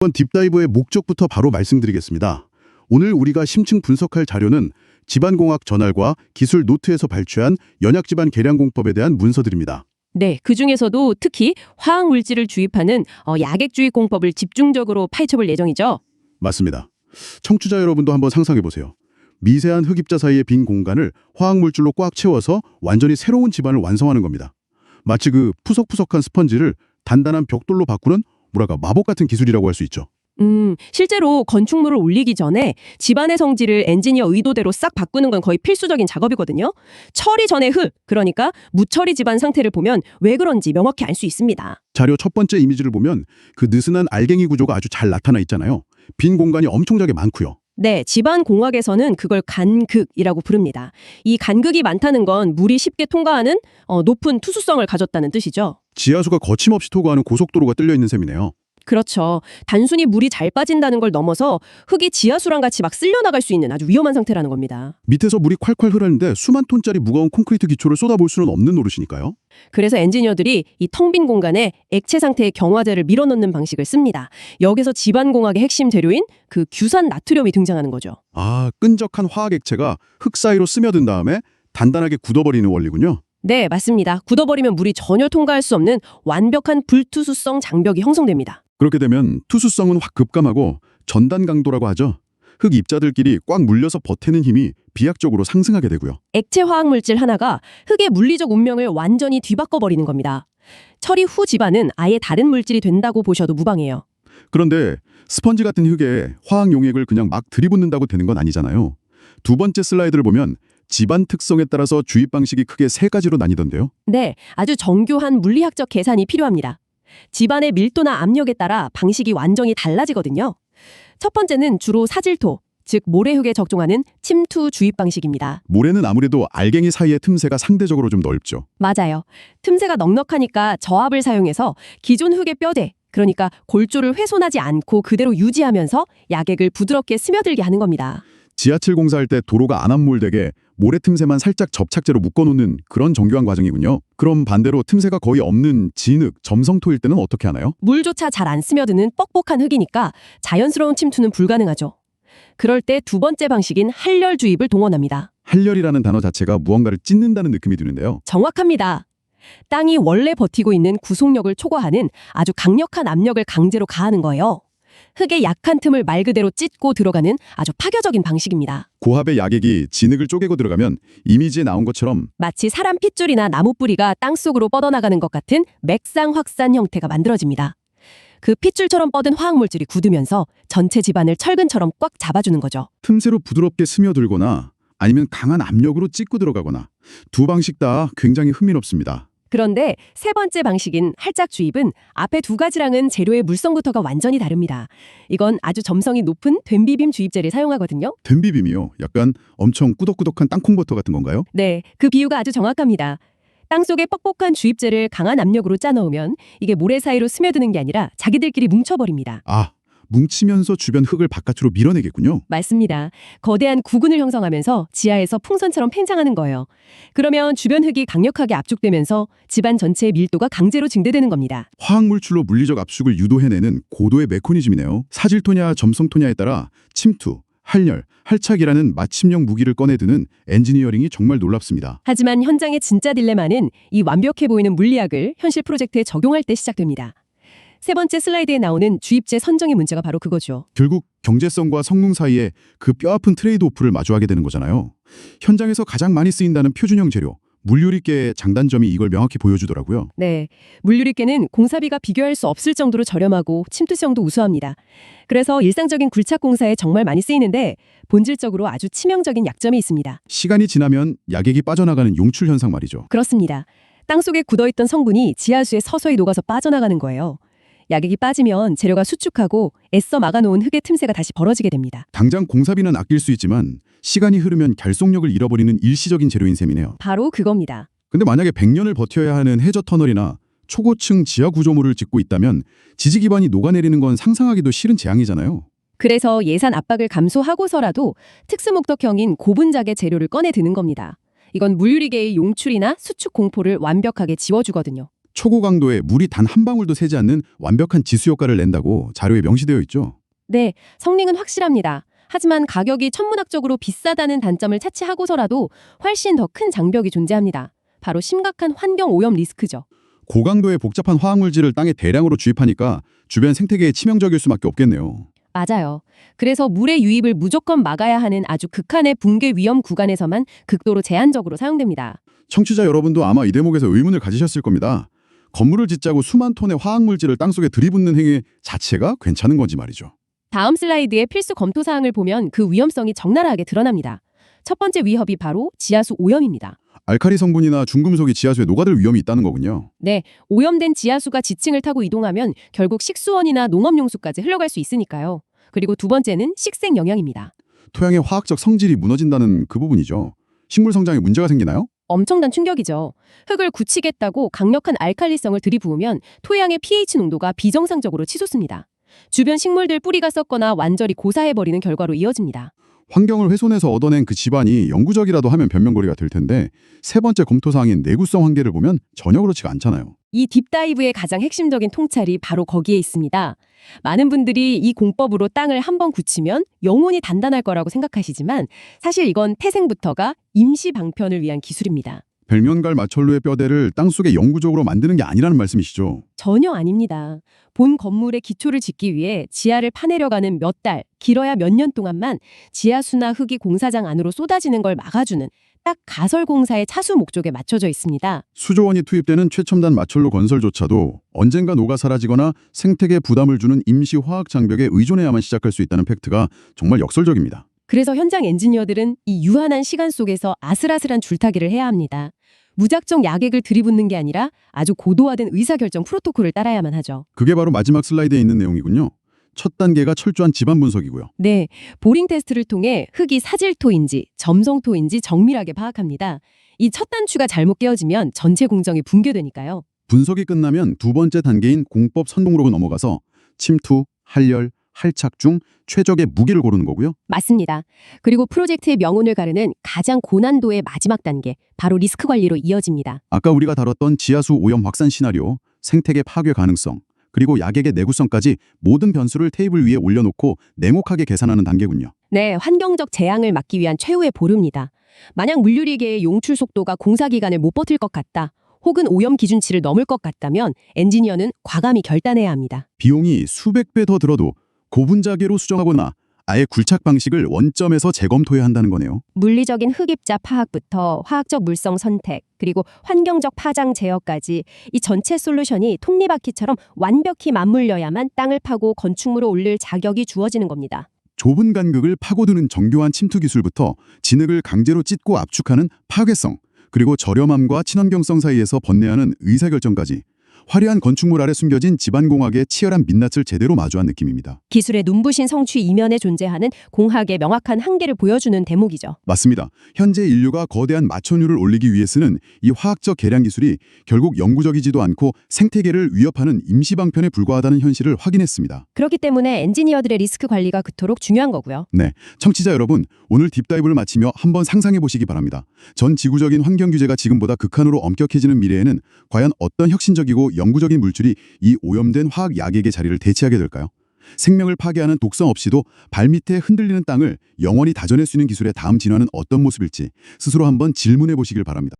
이번 딥다이브의 목적부터 바로 말씀드리겠습니다. 오늘 우리가 심층 분석할 자료는 집안공학 저널과 기술 노트에서 발췌한 연약집안 계량공법에 대한 문서들입니다. 네, 그중에서도 특히 화학물질을 주입하는 약액주의 공법을 집중적으로 파헤쳐볼 예정이죠. 맞습니다. 청취자 여러분도 한번 상상해보세요. 미세한 흑입자 사이의 빈 공간을 화학물질로 꽉 채워서 완전히 새로운 집안을 완성하는 겁니다. 마치 그 푸석푸석한 스펀지를 단단한 벽돌로 바꾸는 뭐랄까 마법 같은 기술이라고 할 수 있죠. 실제로 건축물을 올리기 전에 집안의 성질을 엔지니어 의도대로 싹 바꾸는 건 거의 필수적인 작업이거든요. 처리 전의 그러니까 무처리 집안 상태를 보면 왜 그런지 명확히 알 수 있습니다. 자료 첫 번째 이미지를 보면 그 느슨한 알갱이 구조가 아주 잘 나타나 있잖아요. 빈 공간이 엄청나게 많고요. 네, 집안 공학에서는 그걸 간극이라고 부릅니다. 이 간극이 많다는 건 물이 쉽게 통과하는 높은 투수성을 가졌다는 뜻이죠. 지하수가 거침없이 통과하는 고속도로가 뚫려 있는 셈이네요. 그렇죠. 단순히 물이 잘 빠진다는 걸 넘어서 흙이 지하수랑 같이 막 쓸려나갈 수 있는 아주 위험한 상태라는 겁니다. 밑에서 물이 콸콸 흐르는데 수만 톤짜리 무거운 콘크리트 기초를 쏟아볼 수는 없는 노릇이니까요. 그래서 엔지니어들이 이 텅 빈 공간에 액체 상태의 경화제를 밀어넣는 방식을 씁니다. 여기서 집안공학의 핵심 재료인 그 규산 나트륨이 등장하는 거죠. 아, 끈적한 화학 액체가 흙 사이로 스며든 다음에 단단하게 굳어버리는 원리군요. 네, 맞습니다. 굳어버리면 물이 전혀 통과할 수 없는 완벽한 불투수성 장벽이 형성됩니다. 그렇게 되면 투수성은 확 급감하고 전단 강도라고 하죠. 흙 입자들끼리 꽉 물려서 버티는 힘이 비약적으로 상승하게 되고요. 액체 화학물질 하나가 흙의 물리적 운명을 완전히 뒤바꿔버리는 겁니다. 처리 후 집안은 아예 다른 물질이 된다고 보셔도 무방해요. 그런데 스펀지 같은 흙에 화학 용액을 그냥 막 들이붓는다고 되는 건 아니잖아요. 두 번째 슬라이드를 보면 집안 특성에 따라서 주입 방식이 크게 세 가지로 나뉘던데요. 네, 아주 정교한 물리학적 계산이 필요합니다. 집안의 밀도나 압력에 따라 방식이 완전히 달라지거든요. 첫 번째는 주로 사질토, 즉 모래흙에 적종하는 침투 주입 방식입니다. 모래는 아무래도 알갱이 사이의 틈새가 상대적으로 좀 넓죠. 맞아요. 틈새가 넉넉하니까 저압을 사용해서 기존 흙의 뼈대, 그러니까 골조를 훼손하지 않고 그대로 유지하면서 약액을 부드럽게 스며들게 하는 겁니다. 지하철 공사할 때 도로가 안 함몰되게 모래 틈새만 살짝 접착제로 묶어놓는 그런 정교한 과정이군요. 그럼 반대로 틈새가 거의 없는 진흙, 점성토일 때는 어떻게 하나요? 물조차 잘 안 스며드는 뻑뻑한 흙이니까 자연스러운 침투는 불가능하죠. 그럴 때 두 번째 방식인 할열 주입을 동원합니다. 할열이라는 단어 자체가 무언가를 찢는다는 느낌이 드는데요. 정확합니다. 땅이 원래 버티고 있는 구속력을 초과하는 아주 강력한 압력을 강제로 가하는 거예요. 흙의 약한 틈을 말 그대로 찢고 들어가는 아주 파격적인 방식입니다. 고압의 약액이 진흙을 쪼개고 들어가면 이미지에 나온 것처럼 마치 사람 핏줄이나 나무 뿌리가 땅속으로 뻗어나가는 것 같은 맥상 확산 형태가 만들어집니다. 그 핏줄처럼 뻗은 화학물질이 굳으면서 전체 집안을 철근처럼 꽉 잡아주는 거죠. 틈새로 부드럽게 스며들거나 아니면 강한 압력으로 찢고 들어가거나 두 방식 다 굉장히 흥미롭습니다. 그런데 세 번째 방식인 할작 주입은 앞에 두 가지랑은 재료의 물성부터가 완전히 다릅니다. 이건 아주 점성이 높은 된비빔 주입제를 사용하거든요. 된비빔이요? 약간 엄청 꾸덕꾸덕한 땅콩버터 같은 건가요? 네, 그 비유가 아주 정확합니다. 땅속에 뻑뻑한 주입제를 강한 압력으로 짜넣으면 이게 모래 사이로 스며드는 게 아니라 자기들끼리 뭉쳐버립니다. 아, 뭉치면서 주변 흙을 바깥으로 밀어내겠군요. 맞습니다. 거대한 구근을 형성하면서 지하에서 풍선처럼 팽창하는 거예요. 그러면 주변 흙이 강력하게 압축되면서 집안 전체의 밀도가 강제로 증대되는 겁니다. 화학물질로 물리적 압축을 유도해내는 고도의 메커니즘이네요. 사질토냐 점성토냐에 따라 침투, 할열, 할착이라는 마침용 무기를 꺼내드는 엔지니어링이 정말 놀랍습니다. 하지만 현장의 진짜 딜레마는 이 완벽해 보이는 물리학을 현실 프로젝트에 적용할 때 시작됩니다. 세 번째 슬라이드에 나오는 주입제 선정의 문제가 바로 그거죠. 결국 경제성과 성능 사이에 그 뼈아픈 트레이드오프를 마주하게 되는 거잖아요. 현장에서 가장 많이 쓰인다는 표준형 재료, 물유리계의 장단점이 이걸 명확히 보여주더라고요. 네, 물유리계는 공사비가 비교할 수 없을 정도로 저렴하고 침투성도 우수합니다. 그래서 일상적인 굴착 공사에 정말 많이 쓰이는데 본질적으로 아주 치명적인 약점이 있습니다. 시간이 지나면 약액이 빠져나가는 용출 현상 말이죠. 그렇습니다. 땅속에 굳어있던 성분이 지하수에 서서히 녹아서 빠져나가는 거예요. 약액이 빠지면 재료가 수축하고 애써 막아놓은 흙의 틈새가 다시 벌어지게 됩니다. 당장 공사비는 아낄 수 있지만 시간이 흐르면 결속력을 잃어버리는 일시적인 재료인 셈이네요. 바로 그겁니다. 근데 만약에 100년을 버텨야 하는 해저 터널이나 초고층 지하 구조물을 짓고 있다면 지지 기반이 녹아내리는 건 상상하기도 싫은 재앙이잖아요. 그래서 예산 압박을 감수하고서라도 특수목적형인 고분작의 재료를 꺼내 드는 겁니다. 이건 물유리계의 용출이나 수축 공포를 완벽하게 지워주거든요. 초고강도에 물이 단 한 방울도 새지 않는 완벽한 지수 효과를 낸다고 자료에 명시되어 있죠. 네, 성능은 확실합니다. 하지만 가격이 천문학적으로 비싸다는 단점을 차치하고서라도 훨씬 더 큰 장벽이 존재합니다. 바로 심각한 환경 오염 리스크죠. 고강도의 복잡한 화학물질을 땅에 대량으로 주입하니까 주변 생태계에 치명적일 수밖에 없겠네요. 맞아요. 그래서 물의 유입을 무조건 막아야 하는 아주 극한의 붕괴 위험 구간에서만 극도로 제한적으로 사용됩니다. 청취자 여러분도 아마 이 대목에서 의문을 가지셨을 겁니다. 건물을 짓자고 수만 톤의 화학물질을 땅속에 들이붓는 행위 자체가 괜찮은 건지 말이죠. 다음 슬라이드의 필수 검토 사항을 보면 그 위험성이 적나라하게 드러납니다. 첫 번째 위협이 바로 지하수 오염입니다. 알칼리 성분이나 중금속이 지하수에 녹아들 위험이 있다는 거군요. 네, 오염된 지하수가 지층을 타고 이동하면 결국 식수원이나 농업용수까지 흘러갈 수 있으니까요. 그리고 두 번째는 식생 영향입니다. 토양의 화학적 성질이 무너진다는 그 부분이죠. 식물 성장에 문제가 생기나요? 엄청난 충격이죠. 흙을 굳히겠다고 강력한 알칼리성을 들이부으면 토양의 pH 농도가 비정상적으로 치솟습니다. 주변 식물들 뿌리가 썩거나 완전히 고사해버리는 결과로 이어집니다. 환경을 훼손해서 얻어낸 그 집안이 영구적이라도 하면 변명거리가 될 텐데 세 번째 검토사항인 내구성 한계를 보면 전혀 그렇지가 않잖아요. 이 딥다이브의 가장 핵심적인 통찰이 바로 거기에 있습니다. 많은 분들이 이 공법으로 땅을 한번 굳히면 영원히 단단할 거라고 생각하시지만 사실 이건 태생부터가 임시 방편을 위한 기술입니다. 벨면갈 마철로의 뼈대를 땅속에 영구적으로 만드는 게 아니라는 말씀이시죠? 전혀 아닙니다. 본 건물의 기초를 짓기 위해 지하를 파내려가는 몇 달, 길어야 몇 년 동안만 지하수나 흙이 공사장 안으로 쏟아지는 걸 막아주는 딱 가설공사의 차수 목적에 맞춰져 있습니다. 수조 원이 투입되는 최첨단 마철로 건설조차도 언젠가 녹아 사라지거나 생태계에 부담을 주는 임시 화학 장벽에 의존해야만 시작할 수 있다는 팩트가 정말 역설적입니다. 그래서 현장 엔지니어들은 이 유한한 시간 속에서 아슬아슬한 줄타기를 해야 합니다. 무작정 야객을 들이붓는 게 아니라 아주 고도화된 의사결정 프로토콜을 따라야만 하죠. 그게 바로 마지막 슬라이드에 있는 내용이군요. 첫 단계가 철저한 지반 분석이고요. 네, 보링 테스트를 통해 흙이 사질토인지 점성토인지 정밀하게 파악합니다. 이 첫 단추가 잘못 깨어지면 전체 공정이 붕괴되니까요. 분석이 끝나면 두 번째 단계인 공법 선동으로 넘어가서 침투, 할열, 할착 중 최적의 무기를 고르는 거고요. 맞습니다. 그리고 프로젝트의 명운을 가르는 가장 고난도의 마지막 단계, 바로 리스크 관리로 이어집니다. 아까 우리가 다뤘던 지하수 오염 확산 시나리오, 생태계 파괴 가능성, 그리고 야객의 내구성까지 모든 변수를 테이블 위에 올려놓고 냉혹하게 계산하는 단계군요. 네, 환경적 재앙을 막기 위한 최후의 보루입니다. 만약 물유리계의 용출 속도가 공사 기간을 못 버틸 것 같다, 혹은 오염 기준치를 넘을 것 같다면 엔지니어는 과감히 결단해야 합니다. 비용이 수백 배 더 들어도 고분자계로 수정하거나 아예 굴착 방식을 원점에서 재검토해야 한다는 거네요. 물리적인 흡입자 파악부터 화학적 물성 선택, 그리고 환경적 파장 제어까지 이 전체 솔루션이 톱니바퀴처럼 완벽히 맞물려야만 땅을 파고 건축물을 올릴 자격이 주어지는 겁니다. 좁은 간극을 파고드는 정교한 침투 기술부터 진흙을 강제로 찢고 압축하는 파괴성, 그리고 저렴함과 친환경성 사이에서 번뇌하는 의사결정까지 화려한 건축물 아래 숨겨진 집안공학의 치열한 민낯을 제대로 마주한 느낌입니다. 기술의 눈부신 성취 이면에 존재하는 공학의 명확한 한계를 보여주는 대목이죠. 맞습니다. 현재 인류가 거대한 마천율을 올리기 위해서는 이 화학적 계량 기술이 결국 영구적이지도 않고 생태계를 위협하는 임시방편에 불과하다는 현실을 확인했습니다. 그렇기 때문에 엔지니어들의 리스크 관리가 그토록 중요한 거고요. 네, 청취자 여러분, 오늘 딥다이브를 마치며 한번 상상해 보시기 바랍니다. 전 지구적인 환경 규제가 지금보다 극한으로 엄격해지는 미래에는 과연 어떤 혁신적이고 영구적인 물질이 이 오염된 화학 야객의 자리를 대체하게 될까요? 생명을 파괴하는 독성 없이도 발밑에 흔들리는 땅을 영원히 다져낼 수 있는 기술의 다음 진화는 어떤 모습일지 스스로 한번 질문해 보시길 바랍니다.